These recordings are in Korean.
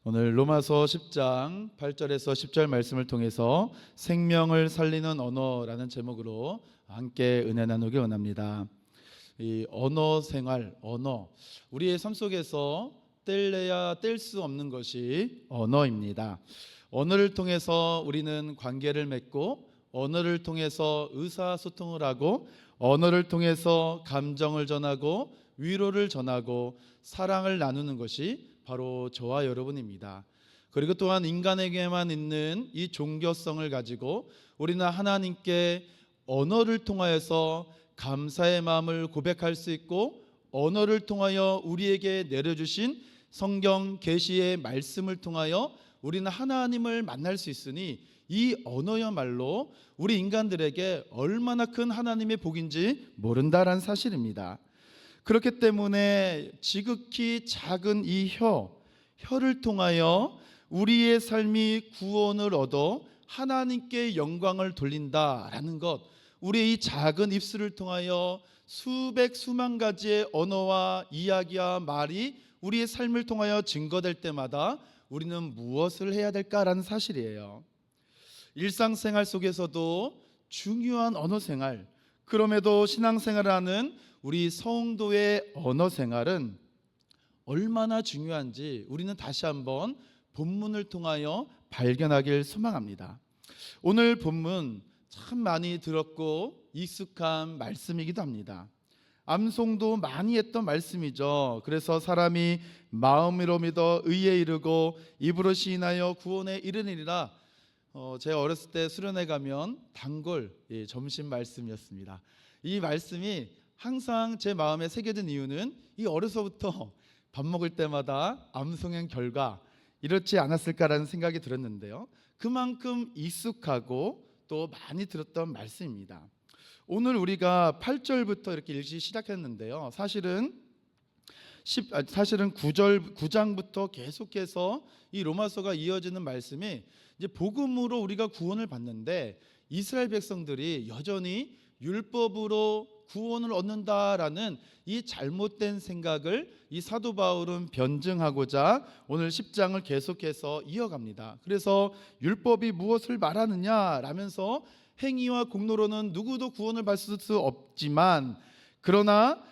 오늘 로마서 10장 8절에서 10절 말씀을 통해서 생명을 살리는 언어라는 제목으로 함께 은혜 나누기 원합니다. 이 언어 생활, 언어, 우리의 삶 속에서 뗄래야 뗄 수 없는 것이 언어입니다. 언어를 통해서 우리는 관계를 맺고, 언어를 통해서 의사소통을 하고, 언어를 통해서 감정을 전하고 위로를 전하고 사랑을 나누는 것이 바로 저와 여러분입니다. 그리고 또한 인간에게만 있는 이 종교성을 가지고 우리는 하나님께 언어를 통하여서 감사의 마음을 고백할 수 있고, 언어를 통하여 우리에게 내려주신 성경 계시의 말씀을 통하여 우리는 하나님을 만날 수 있으니, 이 언어야말로 우리 인간들에게 얼마나 큰 하나님의 복인지 모른다라는 사실입니다. 그렇기 때문에 지극히 작은 이 혀를 통하여 우리의 삶이 구원을 얻어 하나님께 영광을 돌린다라는 것, 우리의 이 작은 입술을 통하여 수백 수만 가지의 언어와 이야기와 말이 우리의 삶을 통하여 증거될 때마다 우리는 무엇을 해야 될까라는 사실이에요. 일상생활 속에서도 중요한 언어생활, 그럼에도 신앙생활을 하는 우리 성도의 언어생활은 얼마나 중요한지 우리는 다시 한번 본문을 통하여 발견하길 소망합니다. 오늘 본문 참 많이 들었고 익숙한 말씀이기도 합니다. 암송도 많이 했던 말씀이죠. 그래서 사람이 마음으로 믿어 의에 이르고 입으로 시인하여 구원에 이르느니라. 제가 어렸을 때 수련회 가면 단골 점심 말씀이었습니다. 이 말씀이 항상 제 마음에 새겨진 이유는 이 어려서부터 밥 먹을 때마다 암송한 결과 이렇지 않았을까라는 생각이 들었는데요, 그만큼 익숙하고 또 많이 들었던 말씀입니다. 오늘 우리가 8절부터 이렇게 읽기 시작했는데요, 사실은 9장부터 계속해서 이 로마서가 이어지는 말씀이 이제 복음으로 우리가 구원을 받는데, 이스라엘 백성들이 여전히 율법으로 구원을 얻는다라는 이 잘못된 생각을 이 사도 바울은 변증하고자 오늘 10장을 계속해서 이어갑니다. 그래서 율법이 무엇을 말하느냐라면서 행위와 공로로는 누구도 구원을 받을 수 없지만, 그러나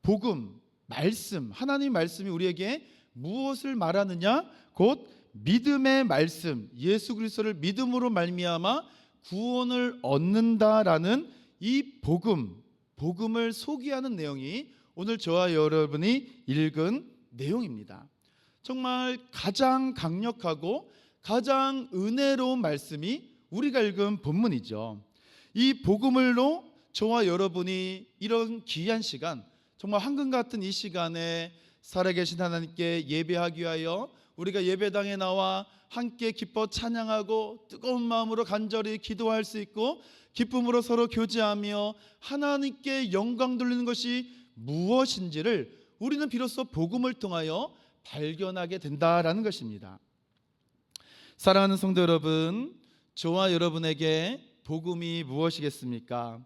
복음, 말씀, 하나님 말씀이 우리에게 무엇을 말하느냐? 곧 믿음의 말씀, 예수 그리스도를 믿음으로 말미암아 구원을 얻는다라는 이 복음을 소개하는 내용이 오늘 저와 여러분이 읽은 내용입니다. 정말 가장 강력하고 가장 은혜로운 말씀이 우리가 읽은 본문이죠. 이 복음으로 저와 여러분이 이런 귀한 시간, 정말 황금 같은 이 시간에 살아계신 하나님께 예배하기 위하여 우리가 예배당에 나와 함께 기뻐 찬양하고 뜨거운 마음으로 간절히 기도할 수 있고, 기쁨으로 서로 교제하며 하나님께 영광 돌리는 것이 무엇인지를 우리는 비로소 복음을 통하여 발견하게 된다라는 것입니다. 사랑하는 성도 여러분, 저와 여러분에게 복음이 무엇이겠습니까?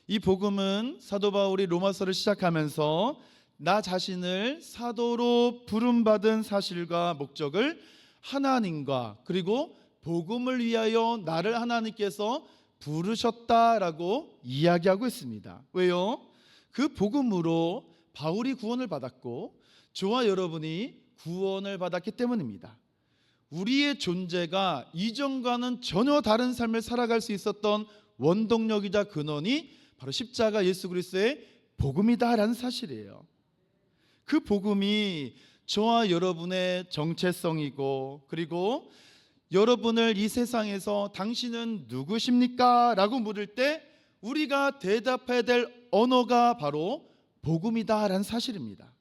이 복음은 사도 바울이 로마서를 시작하면서 나 자신을 사도로 부름받은 사실과 목적을 하나님과 그리고 복음을 위하여 나를 하나님께서 부르셨다라고 이야기하고 있습니다. 왜요? 그 복음으로 바울이 구원을 받았고 저와 여러분이 구원을 받았기 때문입니다. 우리의 존재가 이전과는 전혀 다른 삶을 살아갈 수 있었던 원동력이자 근원이 바로 십자가 예수 그리스도의 복음이다라는 사실이에요. 그 복음이 저와 여러분의 정체성이고, 그리고 여러분을 이 세상에서 당신은 누구십니까? 라고 물을 때 우리가 대답해야 될 언어가 바로 복음이다라는 사실입니다.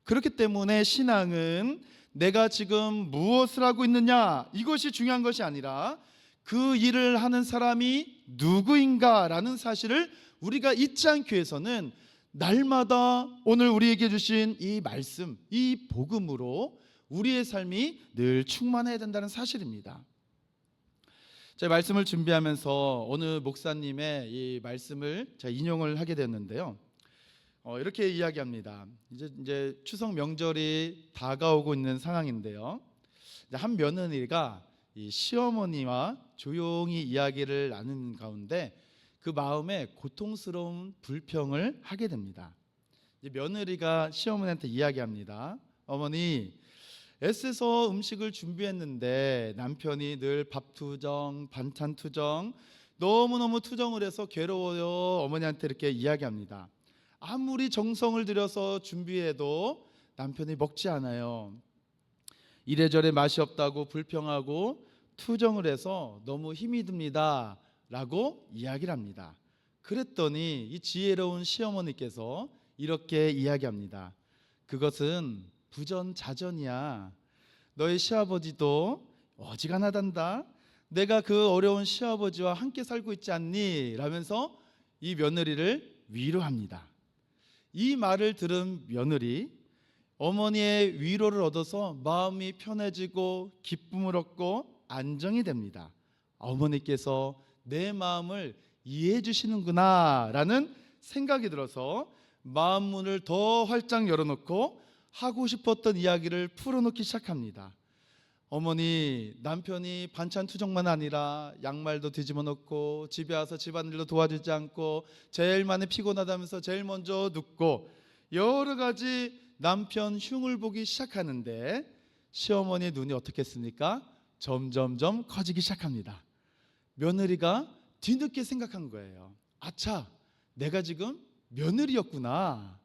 그렇기 때문에 신앙은 내가 지금 무엇을 하고 있느냐, 이것이 중요한 것이 아니라 그 일을 하는 사람이 누구인가 라는 사실을 우리가 잊지 않기 위해서는 날마다 오늘 우리에게 주신 이 말씀, 이 복음으로 우리의 삶이 늘 충만해야 된다는 사실입니다. 제가 말씀을 준비하면서 어느 목사님의 이 말씀을 제가 인용을 하게 됐는데요, 이렇게 이야기합니다. 이제 추석 명절이 다가오고 있는 상황인데요. 이제 한 며느리가 이 시어머니와 조용히 이야기를 나누는 가운데 그 마음에 고통스러운 불평을 하게 됩니다. 이제 며느리가 시어머니한테 이야기합니다. 어머니, 애써서 음식을 준비했는데 남편이 늘 밥 투정, 반찬 투정, 너무너무 투정을 해서 괴로워요. 어머니한테 이렇게 이야기합니다. 아무리 정성을 들여서 준비해도 남편이 먹지 않아요. 이래저래 맛이 없다고 불평하고 투정을 해서 너무 힘이 듭니다 라고 이야기를 합니다. 그랬더니 이 지혜로운 시어머니께서 이렇게 이야기합니다. 그것은 부전자전이야. 너희 시아버지도 어지간하단다. 내가 그 어려운 시아버지와 함께 살고 있지 않니? 라면서 이 며느리를 위로합니다. 이 말을 들은 며느리, 어머니의 위로를 얻어서 마음이 편해지고 기쁨을 얻고 안정이 됩니다. 어머니께서 내 마음을 이해해 주시는구나 라는 생각이 들어서 마음 문을 더 활짝 열어놓고 하고 싶었던 이야기를 풀어놓기 시작합니다. 어머니, 남편이 반찬 투정만 아니라 양말도 뒤집어 놓고 집에 와서 집안일도 도와주지 않고 제일 많이 피곤하다면서 제일 먼저 눕고 여러 가지 남편 흉을 보기 시작하는데 시어머니 눈이 어떻겠습니까? 점점점 커지기 시작합니다. 며느리가 뒤늦게 생각한 거예요. 아차, 내가 지금 며느리였구나.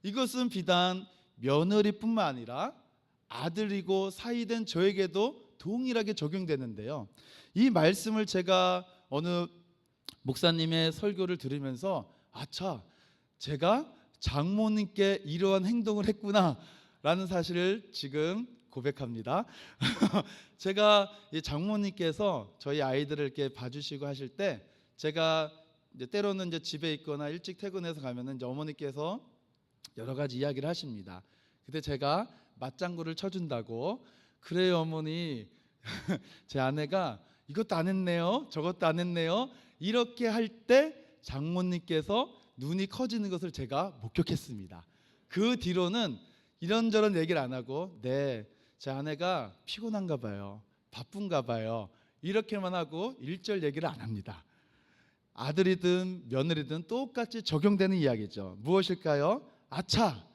이것은 비단 며느리뿐만 아니라 아들이고 사이된 저에게도 동일하게 적용되는데요. 이 말씀을 제가 어느 목사님의 설교를 들으면서 아차, 제가 장모님께 이러한 행동을 했구나 라는 사실을 지금 고백합니다. 제가 이 장모님께서 저희 아이들을 이렇게 봐주시고 하실 때 제가 이제 때로는 이제 집에 있거나 일찍 퇴근해서 가면은 이제 어머니께서 여러 가지 이야기를 하십니다. 그때 제가 맞장구를 쳐준다고, 그래요 어머니, 제 아내가 이것도 안 했네요, 저것도 안 했네요, 이렇게 할 때 장모님께서 눈이 커지는 것을 제가 목격했습니다. 그 뒤로는 이런저런 얘기를 안 하고 네, 제 아내가 피곤한가 봐요, 바쁜가 봐요, 이렇게만 하고 일절 얘기를 안 합니다. 아들이든 며느리든 똑같이 적용되는 이야기죠. 무엇일까요? 아차,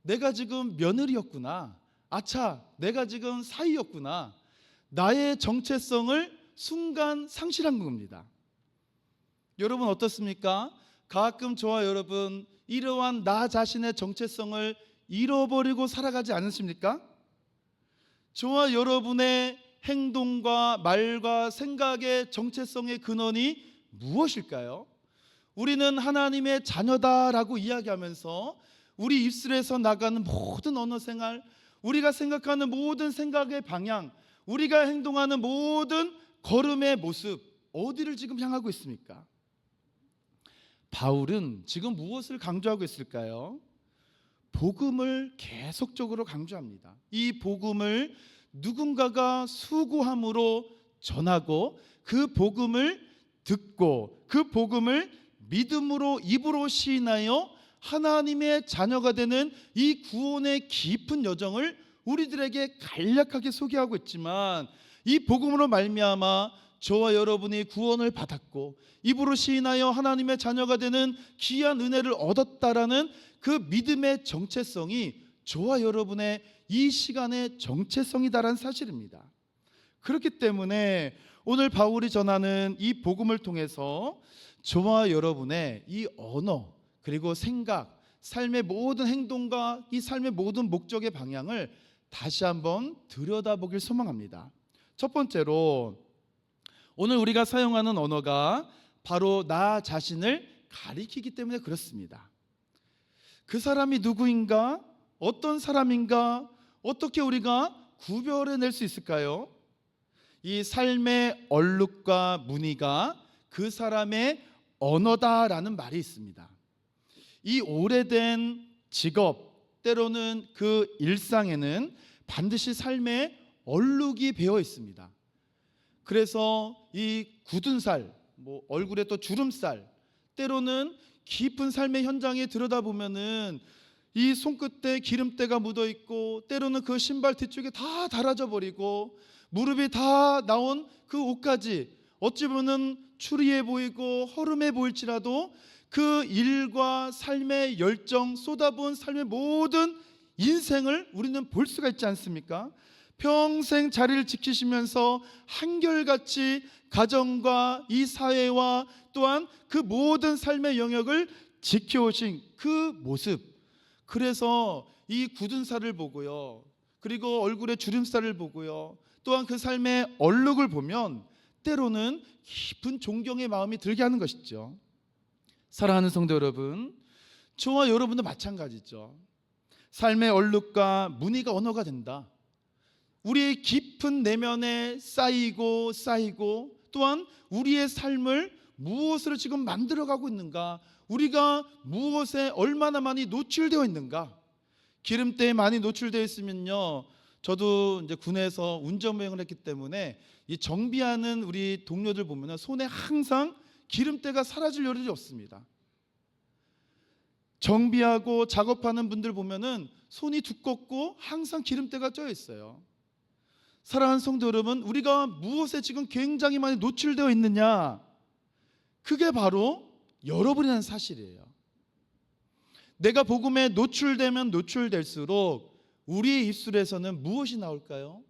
내가 지금 며느리였구나. 아차, 내가 지금 사위였구나. 나의 정체성을 순간 상실한 겁니다. 여러분 어떻습니까? 가끔 저와 여러분 이러한 나 자신의 정체성을 잃어버리고 살아가지 않으십니까? 저와 여러분의 행동과 말과 생각의 정체성의 근원이 무엇일까요? 우리는 하나님의 자녀다라고 이야기하면서 우리 입술에서 나가는 모든 언어 생활, 우리가 생각하는 모든 생각의 방향, 우리가 행동하는 모든 걸음의 모습, 어디를 지금 향하고 있습니까? 바울은 지금 무엇을 강조하고 있을까요? 복음을 계속적으로 강조합니다. 이 복음을 누군가가 수고함으로 전하고 그 복음을 듣고 그 복음을 믿음으로 입으로 시인하여 하나님의 자녀가 되는 이 구원의 깊은 여정을 우리들에게 간략하게 소개하고 있지만, 이 복음으로 말미암아 저와 여러분이 구원을 받았고 입으로 시인하여 하나님의 자녀가 되는 귀한 은혜를 얻었다라는 그 믿음의 정체성이 저와 여러분의 이 시간의 정체성이다라는 사실입니다. 그렇기 때문에 오늘 바울이 전하는 이 복음을 통해서 저와 여러분의 이 언어 그리고 생각, 삶의 모든 행동과 이 삶의 모든 목적의 방향을 다시 한번 들여다보길 소망합니다. 첫 번째로 오늘 우리가 사용하는 언어가 바로 나 자신을 가리키기 때문에 그렇습니다. 그 사람이 누구인가? 어떤 사람인가? 어떻게 우리가 구별해낼 수 있을까요? 이 삶의 얼룩과 무늬가 그 사람의 언어다라는 말이 있습니다. 이 오래된 직업, 때로는 그 일상에는 반드시 삶의 얼룩이 배어 있습니다. 그래서 이 굳은 살, 얼굴에 또 주름살, 때로는 깊은 삶의 현장에 들여다보면은 이 손끝에 기름때가 묻어 있고, 때로는 그 신발 뒤쪽에 다 달아져 버리고, 무릎이 다 나온 그 옷까지 어찌 보면 추리해 보이고 허름해 보일지라도 그 일과 삶의 열정, 쏟아부은 삶의 모든 인생을 우리는 볼 수가 있지 않습니까? 평생 자리를 지키시면서 한결같이 가정과 이 사회와 또한 그 모든 삶의 영역을 지켜오신 그 모습, 그래서 이 굳은 살을 보고요, 그리고 얼굴에 주름살을 보고요, 또한 그 삶의 얼룩을 보면 때로는 깊은 존경의 마음이 들게 하는 것이죠. 사랑하는 성도 여러분, 저와 여러분도 마찬가지죠. 삶의 얼룩과 무늬가 언어가 된다. 우리의 깊은 내면에 쌓이고 또한 우리의 삶을 무엇으로 지금 만들어가고 있는가, 우리가 무엇에 얼마나 많이 노출되어 있는가. 기름때에 많이 노출되어 있으면요, 저도 이제 군에서 운전병을 했기 때문에 이 정비하는 우리 동료들 보면 손에 항상 기름때가 사라질 여력이 없습니다. 정비하고 작업하는 분들 보면은 손이 두껍고 항상 기름때가 쪄 있어요. 사랑하는 성도 여러분, 우리가 무엇에 지금 굉장히 많이 노출되어 있느냐, 그게 바로 여러분이라는 사실이에요. 내가 복음에 노출되면 노출될수록 우리의 입술에서는 무엇이 나올까요?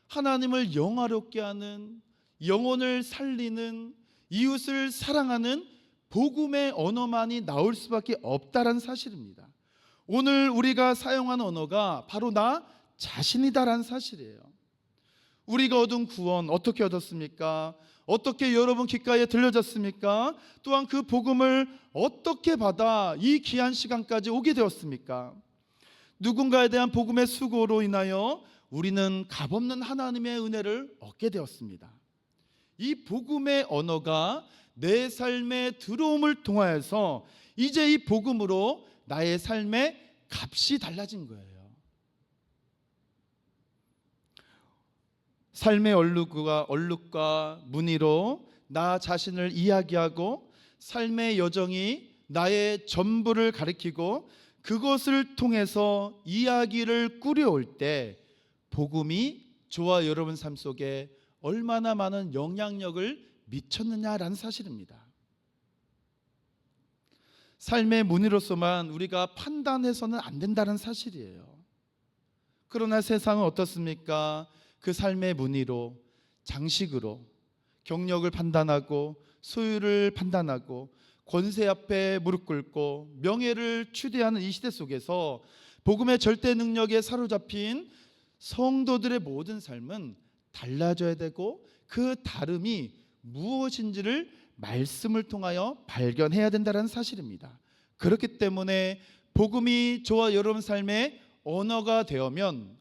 하나님을 영화롭게 하는, 영혼을 살리는, 이웃을 사랑하는 복음의 언어만이 나올 수밖에 없다는 사실입니다. 오늘 우리가 사용하는 언어가 바로 나 자신이다라는 사실이에요. 우리가 얻은 구원 어떻게 얻었습니까? 어떻게 여러분 귓가에 들려졌습니까? 또한 그 복음을 어떻게 받아 이 귀한 시간까지 오게 되었습니까? 누군가에 대한 복음의 수고로 인하여 우리는 값없는 하나님의 은혜를 얻게 되었습니다. 이 복음의 언어가 내 삶에 들어옴을 통하여서 이제 이 복음으로 나의 삶의 값이 달라진 거예요. 삶의 얼룩과 무늬로 나 자신을 이야기하고, 삶의 여정이 나의 전부를 가리키고, 그것을 통해서 이야기를 꾸려올 때 복음이 저와 여러분 삶 속에 얼마나 많은 영향력을 미쳤느냐라는 사실입니다. 삶의 무늬로서만 우리가 판단해서는 안 된다는 사실이에요. 그러나 세상은 어떻습니까? 그 삶의 무늬로, 장식으로 경력을 판단하고, 소유를 판단하고, 권세 앞에 무릎 꿇고 명예를 추대하는 이 시대 속에서 복음의 절대 능력에 사로잡힌 성도들의 모든 삶은 달라져야 되고, 그 다름이 무엇인지를 말씀을 통하여 발견해야 된다는 사실입니다. 그렇기 때문에 복음이 저와 여러분 삶의 언어가 되면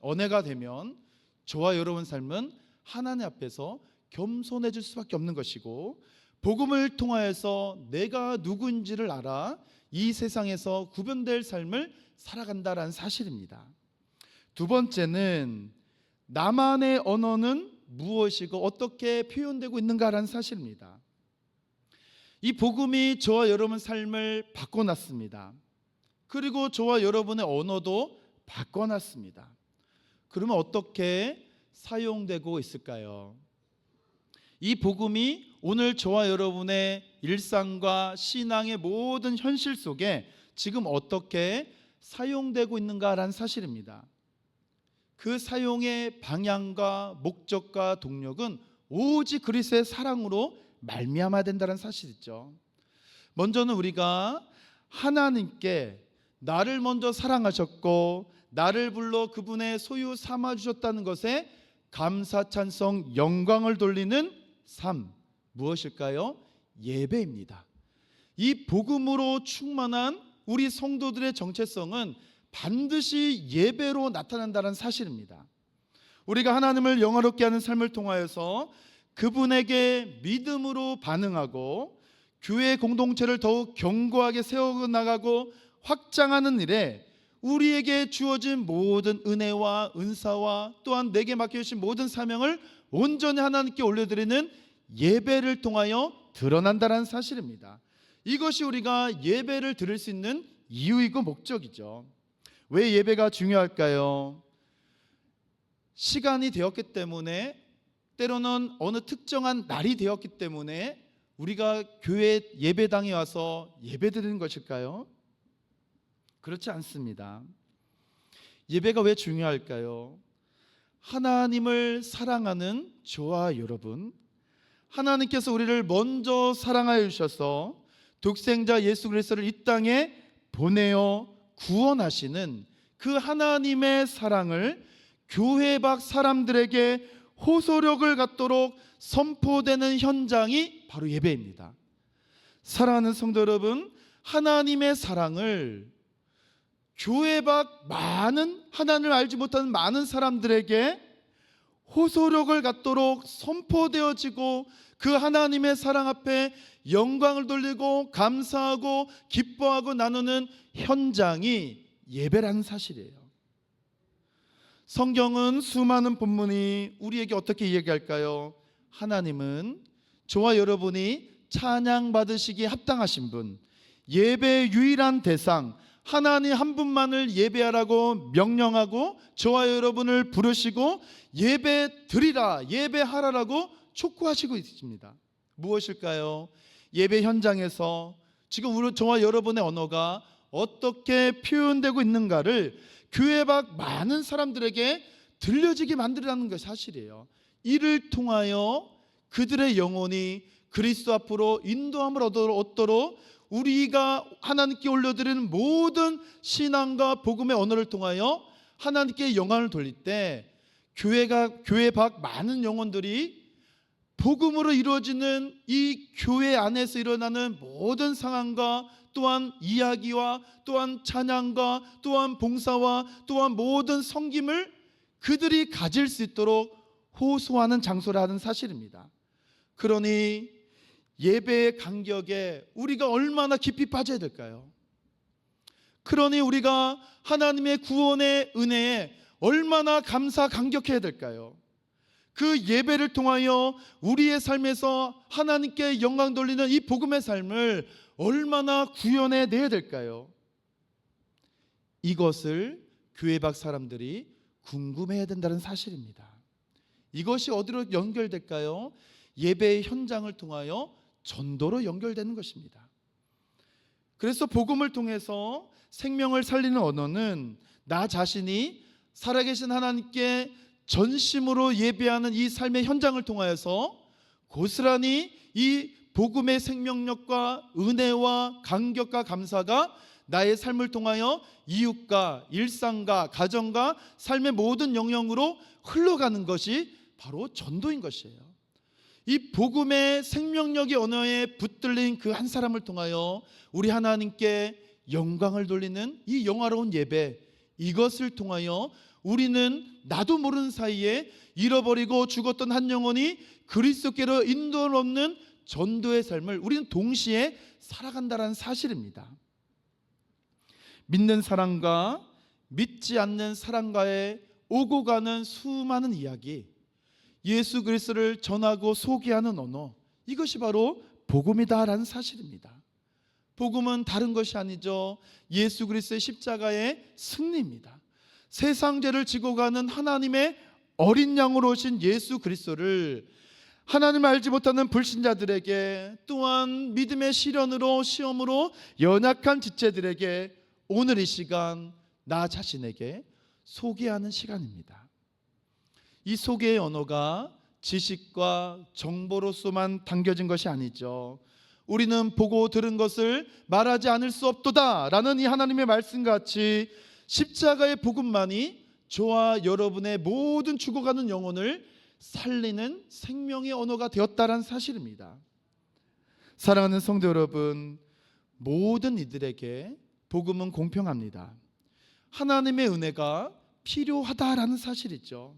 저와 여러분 삶은 하나님 앞에서 겸손해질 수밖에 없는 것이고, 복음을 통하여서 내가 누구인지를 알아 이 세상에서 구별될 삶을 살아간다는 사실입니다. 두 번째는 나만의 언어는 무엇이고 어떻게 표현되고 있는가라는 사실입니다. 이 복음이 저와 여러분 삶을 바꿔놨습니다. 그리고 저와 여러분의 언어도 바꿔놨습니다. 그러면 어떻게 사용되고 있을까요? 이 복음이 오늘 저와 여러분의 일상과 신앙의 모든 현실 속에 지금 어떻게 사용되고 있는가라는 사실입니다. 그 사용의 방향과 목적과 동력은 오직 그리스도의 사랑으로 말미암아야 된다는 사실이죠. 먼저는 우리가 하나님께 나를 먼저 사랑하셨고 나를 불러 그분의 소유 삼아 주셨다는 것에 감사, 찬송, 영광을 돌리는 삶, 무엇일까요? 예배입니다. 이 복음으로 충만한 우리 성도들의 정체성은 반드시 예배로 나타난다는 사실입니다. 우리가 하나님을 영화롭게 하는 삶을 통하여서 그분에게 믿음으로 반응하고 교회 공동체를 더욱 견고하게 세워나가고 확장하는 일에 우리에게 주어진 모든 은혜와 은사와 또한 내게 맡겨주신 모든 사명을 온전히 하나님께 올려드리는 예배를 통하여 드러난다는 사실입니다. 이것이 우리가 예배를 드릴 수 있는 이유이고 목적이죠. 왜 예배가 중요할까요? 시간이 되었기 때문에, 때로는 어느 특정한 날이 되었기 때문에 우리가 교회 예배당에 와서 예배드리는 것일까요? 그렇지 않습니다. 예배가 왜 중요할까요? 하나님을 사랑하는 저와 여러분, 하나님께서 우리를 먼저 사랑하여 주셔서 독생자 예수 그리스도를 이 땅에 보내어 구원하시는 그 하나님의 사랑을 교회 밖 사람들에게 호소력을 갖도록 선포되는 현장이 바로 예배입니다. 사랑하는 성도 여러분, 하나님의 사랑을 교회 밖 많은, 하나님을 알지 못하는 많은 사람들에게 호소력을 갖도록 선포되어지고 그 하나님의 사랑 앞에 영광을 돌리고 감사하고 기뻐하고 나누는 현장이 예배라는 사실이에요. 성경은 수많은 본문이 우리에게 어떻게 이야기할까요? 하나님은 저와 여러분이 찬양 받으시기에 합당하신 분, 예배의 유일한 대상, 하나님 한 분만을 예배하라고 명령하고 저와 여러분을 부르시고 예배 드리라, 예배하라라고 촉구하시고 있습니다. 무엇일까요? 예배 현장에서 지금 우리 저와 여러분의 언어가 어떻게 표현되고 있는가를 교회 밖 많은 사람들에게 들려지게 만들라는 것이 사실이에요. 이를 통하여 그들의 영혼이 그리스도 앞으로 인도함을 얻도록 우리가 하나님께 올려드리는 모든 신앙과 복음의 언어를 통하여 하나님께 영광을 돌릴 때 교회 밖 많은 영혼들이 복음으로 이루어지는 이 교회 안에서 일어나는 모든 상황과 또한 이야기와 또한 찬양과 또한 봉사와 또한 모든 섬김을 그들이 가질 수 있도록 호소하는 장소라는 사실입니다. 그러니 예배의 간격에 우리가 얼마나 깊이 빠져야 될까요? 그러니 우리가 하나님의 구원의 은혜에 얼마나 감격해야 될까요? 그 예배를 통하여 우리의 삶에서 하나님께 영광 돌리는 이 복음의 삶을 얼마나 구현해 내야 될까요? 이것을 교회 밖 사람들이 궁금해야 된다는 사실입니다. 이것이 어디로 연결될까요? 예배의 현장을 통하여 전도로 연결되는 것입니다. 그래서 복음을 통해서 생명을 살리는 언어는 나 자신이 살아계신 하나님께 전심으로 예배하는 이 삶의 현장을 통하여서 고스란히 이 복음의 생명력과 은혜와 감격과 감사가 나의 삶을 통하여 이웃과 일상과 가정과 삶의 모든 영역으로 흘러가는 것이 바로 전도인 것이에요. 이 복음의 생명력의 언어에 붙들린 그 한 사람을 통하여 우리 하나님께 영광을 돌리는 이 영화로운 예배, 이것을 통하여 우리는 나도 모르는 사이에 잃어버리고 죽었던 한 영혼이 그리스도께로 인도를 얻는 전도의 삶을 우리는 동시에 살아간다는 사실입니다. 믿는 사람과 믿지 않는 사람과의 오고 가는 수많은 이야기, 예수 그리스도를 전하고 소개하는 언어, 이것이 바로 복음이다라는 사실입니다. 복음은 다른 것이 아니죠. 예수 그리스도의 십자가의 승리입니다. 세상 죄를 지고 가는 하나님의 어린 양으로 오신 예수 그리스도를 하나님을 알지 못하는 불신자들에게, 또한 믿음의 시험으로 연약한 지체들에게 오늘 이 시간 나 자신에게 소개하는 시간입니다. 이 소개의 언어가 지식과 정보로서만 담겨진 것이 아니죠. 우리는 보고 들은 것을 말하지 않을 수 없도다 라는 이 하나님의 말씀같이 십자가의 복음만이 저와 여러분의 모든 죽어가는 영혼을 살리는 생명의 언어가 되었다는 사실입니다. 사랑하는 성도 여러분, 모든 이들에게 복음은 공평합니다. 하나님의 은혜가 필요하다라는 사실이죠.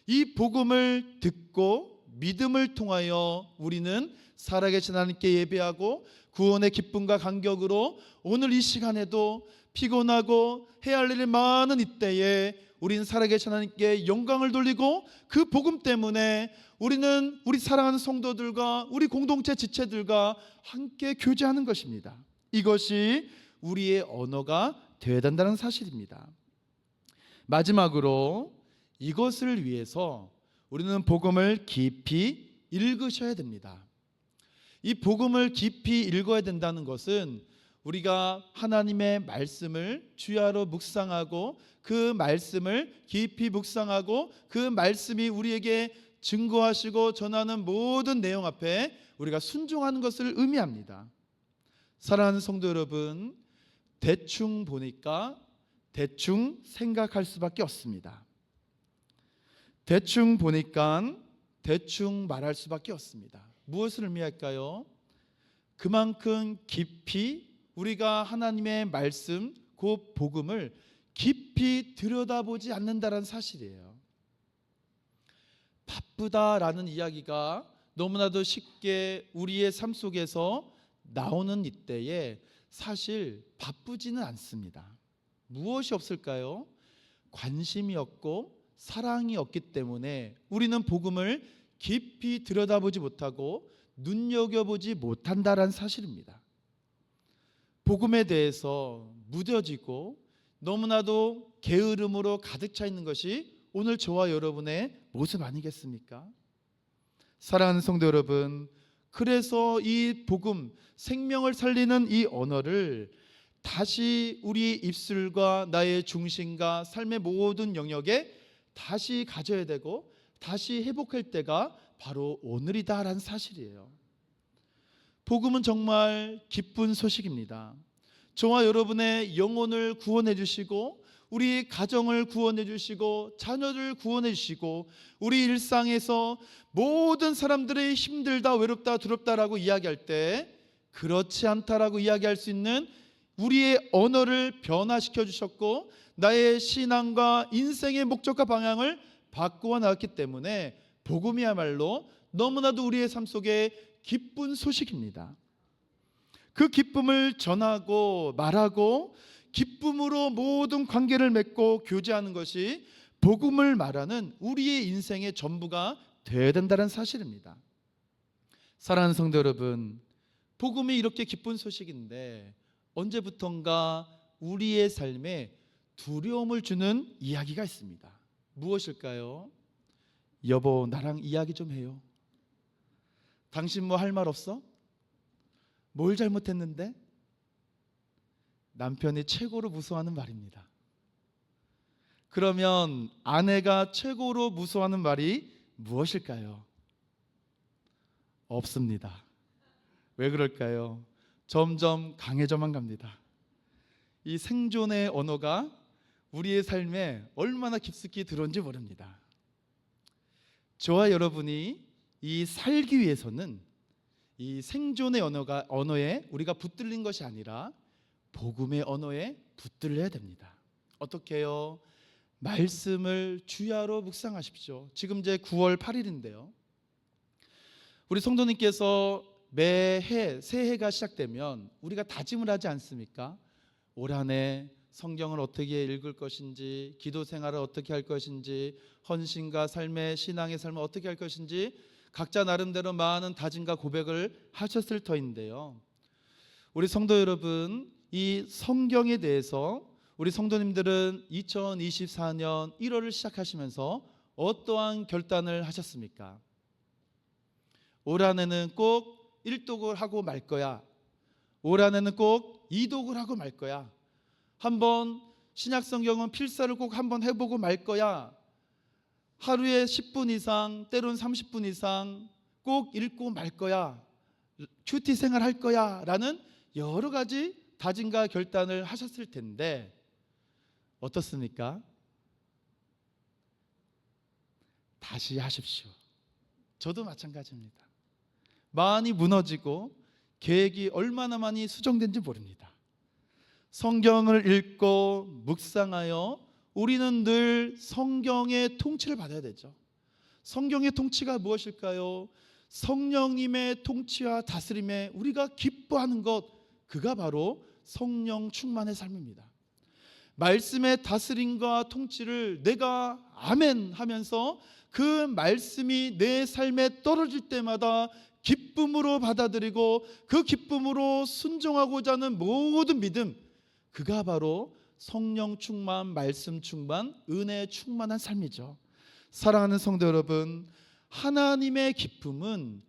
이 복음을 듣고 믿음을 통하여 우리는 살아계신 하나님께 예배하고 구원의 기쁨과 감격으로 오늘 이 시간에도 피곤하고 해야 할 일이 많은 이때에 우리는 살아계신 하나님께 영광을 돌리고 그 복음 때문에 우리는 우리 사랑하는 성도들과 우리 공동체 지체들과 함께 교제하는 것입니다. 이것이 우리의 언어가 되어야 된다는 사실입니다. 마지막으로 이것을 위해서 우리는 복음을 깊이 읽으셔야 됩니다. 이 복음을 깊이 읽어야 된다는 것은 우리가 하나님의 말씀을 주야로 묵상하고 그 말씀을 깊이 묵상하고 그 말씀이 우리에게 증거하시고 전하는 모든 내용 앞에 우리가 순종하는 것을 의미합니다. 사랑하는 성도 여러분, 대충 보니까 대충 생각할 수밖에 없습니다. 대충 보니까 대충 말할 수밖에 없습니다. 무엇을 의미할까요? 그만큼 깊이 우리가 하나님의 말씀, 그 복음을 깊이 들여다보지 않는다는 사실이에요. 바쁘다라는 이야기가 너무나도 쉽게 우리의 삶 속에서 나오는 이때에 사실 바쁘지는 않습니다. 무엇이 없을까요? 관심이 없고 사랑이 없기 때문에 우리는 복음을 깊이 들여다보지 못하고 눈여겨보지 못한다는 사실입니다. 복음에 대해서 무뎌지고 너무나도 게으름으로 가득 차 있는 것이 오늘 저와 여러분의 모습 아니겠습니까? 사랑하는 성도 여러분, 그래서 이 복음, 생명을 살리는 이 언어를 다시 우리 입술과 나의 중심과 삶의 모든 영역에 다시 가져야 되고 다시 회복할 때가 바로 오늘이다라는 사실이에요. 복음은 정말 기쁜 소식입니다. 저와 여러분의 영혼을 구원해 주시고 우리 가정을 구원해 주시고 자녀를 구원해 주시고 우리 일상에서 모든 사람들이 힘들다 외롭다 두렵다라고 이야기할 때 그렇지 않다라고 이야기할 수 있는 우리의 언어를 변화시켜 주셨고 나의 신앙과 인생의 목적과 방향을 바꾸어 나왔기 때문에 복음이야말로 너무나도 우리의 삶 속에 기쁜 소식입니다. 그 기쁨을 전하고 말하고 기쁨으로 모든 관계를 맺고 교제하는 것이 복음을 말하는 우리의 인생의 전부가 되어야 된다는 사실입니다. 사랑하는 성도 여러분, 복음이 이렇게 기쁜 소식인데 언제부턴가 우리의 삶에 두려움을 주는 이야기가 있습니다. 무엇일까요? 여보, 나랑 이야기 좀 해요. 당신 뭐 할 말 없어? 뭘 잘못했는데? 남편이 최고로 무서워하는 말입니다. 그러면 아내가 최고로 무서워하는 말이 무엇일까요? 없습니다. 왜 그럴까요? 점점 강해져만 갑니다. 이 생존의 언어가 우리의 삶에 얼마나 깊숙이 들어온지 모릅니다. 저와 여러분이 이 살기 위해서는 이 생존의 언어에 우리가 붙들린 것이 아니라 복음의 언어에 붙들려야 됩니다. 어떻게 해요? 말씀을 주야로 묵상하십시오. 지금 이제 9월 8일인데요. 우리 성도님께서 매해 새해가 시작되면 우리가 다짐을 하지 않습니까? 올 한 해 성경을 어떻게 읽을 것인지, 기도 생활을 어떻게 할 것인지, 헌신과 삶의 신앙의 삶을 어떻게 할 것인지 각자 나름대로 많은 다짐과 고백을 하셨을 터인데요. 우리 성도 여러분, 이 성경에 대해서 우리 성도님들은 2024년 1월을 시작하시면서 어떠한 결단을 하셨습니까? 올 한 해는 꼭 1독을 하고 말 거야. 올 한 해는 꼭 2독을 하고 말 거야. 한번 신약성경은 필사를 꼭 한번 해보고 말 거야. 하루에 10분 이상, 때론 30분 이상 꼭 읽고 말 거야. 큐티 생활 할 거야. 라는 여러 가지 다짐과 결단을 하셨을 텐데 어떻습니까? 다시 하십시오. 저도 마찬가지입니다. 많이 무너지고 계획이 얼마나 많이 수정된지 모릅니다. 성경을 읽고 묵상하여 우리는 늘 성경의 통치를 받아야 되죠. 성경의 통치가 무엇일까요? 성령님의 통치와 다스림에 우리가 기뻐하는 것, 그가 바로 성령 충만의 삶입니다. 말씀의 다스림과 통치를 내가 아멘 하면서 그 말씀이 내 삶에 떨어질 때마다 기쁨으로 받아들이고 그 기쁨으로 순종하고자 하는 모든 믿음, 그가 바로 성령 충만, 말씀 충만, 은혜 충만한 삶이죠. 사랑하는 성도 여러분, 하나님의 기쁨은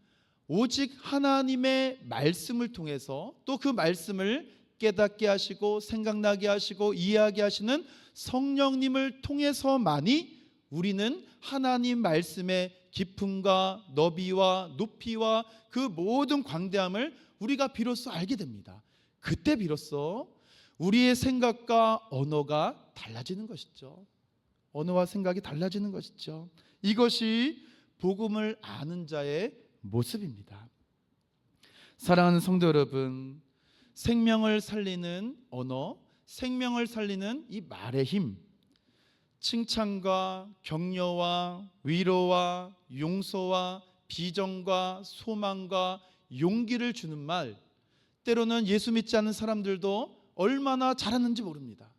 오직 하나님의 말씀을 통해서 또 그 말씀을 깨닫게 하시고 생각나게 하시고 이해하게 하시는 성령님을 통해서만이 우리는 하나님 말씀의 깊음과 너비와 높이와 그 모든 광대함을 우리가 비로소 알게 됩니다. 그때 비로소 우리의 생각과 언어가 달라지는 것이죠. 언어와 생각이 달라지는 것이죠. 이것이 복음을 아는 자의 모습입니다. 사랑하는 성도 여러분, 생명을 살리는 언어, 생명을 살리는 이 말의 힘, 칭찬과 격려와 위로와 용서와 비전과 소망과 용기를 주는 말, 때로는 예수 믿지 않는 사람들도 얼마나 잘하는지 모릅니다.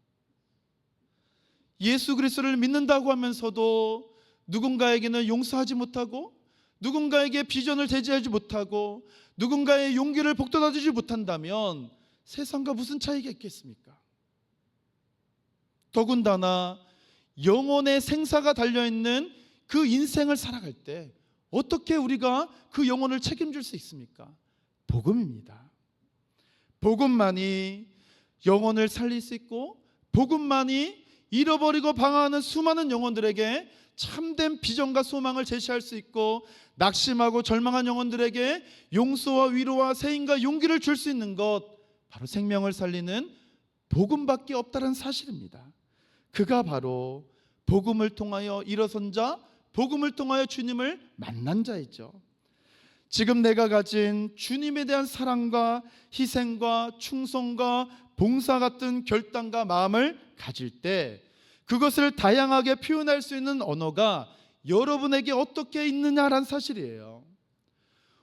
예수 그리스도를 믿는다고 하면서도 누군가에게는 용서하지 못하고, 누군가에게 비전을 제시하지 못하고, 누군가의 용기를 북돋아 주지 못한다면 세상과 무슨 차이가 있겠습니까? 더군다나 영혼의 생사가 달려있는 그 인생을 살아갈 때 어떻게 우리가 그 영혼을 책임질 수 있습니까? 복음입니다. 복음만이 영혼을 살릴 수 있고, 복음만이 잃어버리고 방황하는 수많은 영혼들에게 참된 비전과 소망을 제시할 수 있고, 낙심하고 절망한 영혼들에게 용서와 위로와 세임과 용기를 줄 수 있는 것, 바로 생명을 살리는 복음밖에 없다는 사실입니다. 그가 바로 복음을 통하여 일어선 자, 복음을 통하여 주님을 만난 자이죠. 지금 내가 가진 주님에 대한 사랑과 희생과 충성과 봉사 같은 결단과 마음을 가질 때 그것을 다양하게 표현할 수 있는 언어가 여러분에게 어떻게 있느냐라는 사실이에요.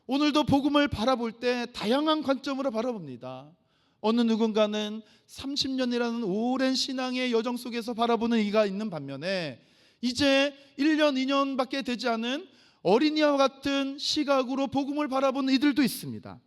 오늘도 복음을 바라볼 때 다양한 관점으로 바라봅니다. 어느 누군가는 30년이라는 오랜 신앙의 여정 속에서 바라보는 이가 있는 반면에 이제 1년, 2년밖에 되지 않은 어린이와 같은 시각으로 복음을 바라보는 이들도 있습니다.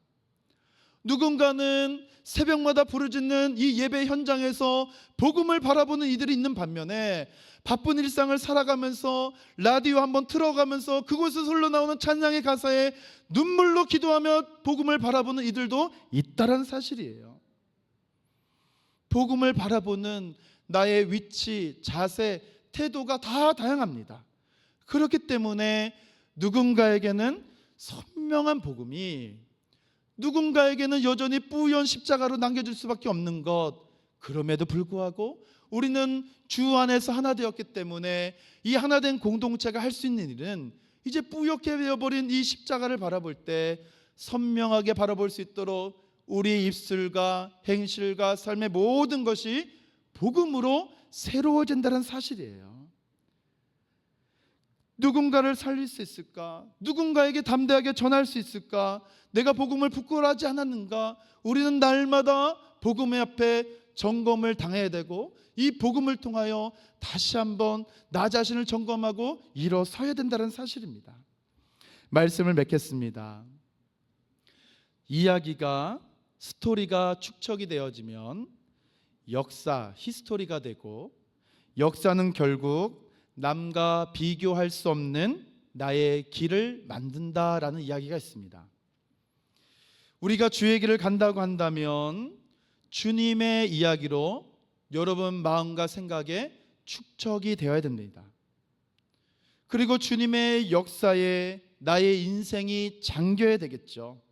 누군가는 새벽마다 부르짖는 이 예배 현장에서 복음을 바라보는 이들이 있는 반면에 바쁜 일상을 살아가면서 라디오 한번 틀어가면서 그곳에서 흘러나오는 찬양의 가사에 눈물로 기도하며 복음을 바라보는 이들도 있다는 사실이에요. 복음을 바라보는 나의 위치, 자세, 태도가 다 다양합니다. 그렇기 때문에 누군가에게는 선명한 복음이, 누군가에게는 여전히 뿌연 십자가로 남겨질 수밖에 없는 것, 그럼에도 불구하고 우리는 주 안에서 하나 되었기 때문에 이 하나된 공동체가 할 수 있는 일은 이제 뿌옇게 되어버린 이 십자가를 바라볼 때 선명하게 바라볼 수 있도록 우리 입술과 행실과 삶의 모든 것이 복음으로 새로워진다는 사실이에요. 누군가를 살릴 수 있을까? 누군가에게 담대하게 전할 수 있을까? 내가 복음을 부끄러워하지 않았는가? 우리는 날마다 복음의 앞에 점검을 당해야 되고, 이 복음을 통하여 다시 한번 나 자신을 점검하고 일어서야 된다는 사실입니다. 말씀을 맺겠습니다. 이야기가, 스토리가 축적이 되어지면 역사, 히스토리가 되고, 역사는 결국 남과 비교할 수 없는 나의 길을 만든다라는 이야기가 있습니다. 우리가 주의 길을 간다고 한다면 주님의 이야기로 여러분 마음과 생각에 축적이 되어야 됩니다. 그리고 주님의 역사에 나의 인생이 잠겨야 되겠죠.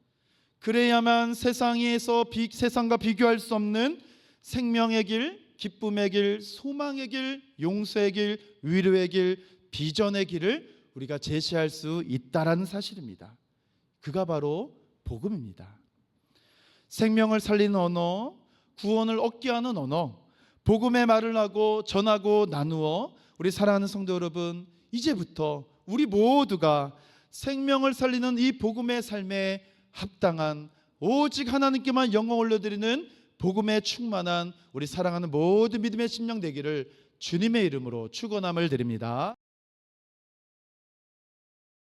그래야만 세상과 비교할 수 없는 생명의 길, 기쁨의 길, 소망의 길, 용서의 길, 위로의 길, 비전의 길을 우리가 제시할 수 있다라는 사실입니다. 그가 바로 복음입니다. 생명을 살리는 언어, 구원을 얻게 하는 언어, 복음의 말을 하고 전하고 나누어 우리 사랑하는 성도 여러분, 이제부터 우리 모두가 생명을 살리는 이 복음의 삶에 합당한 오직 하나님께만 영광 올려드리는 복음에 충만한 우리 사랑하는 모든 믿음의 심령 되기를 주님의 이름으로 축원함을 드립니다.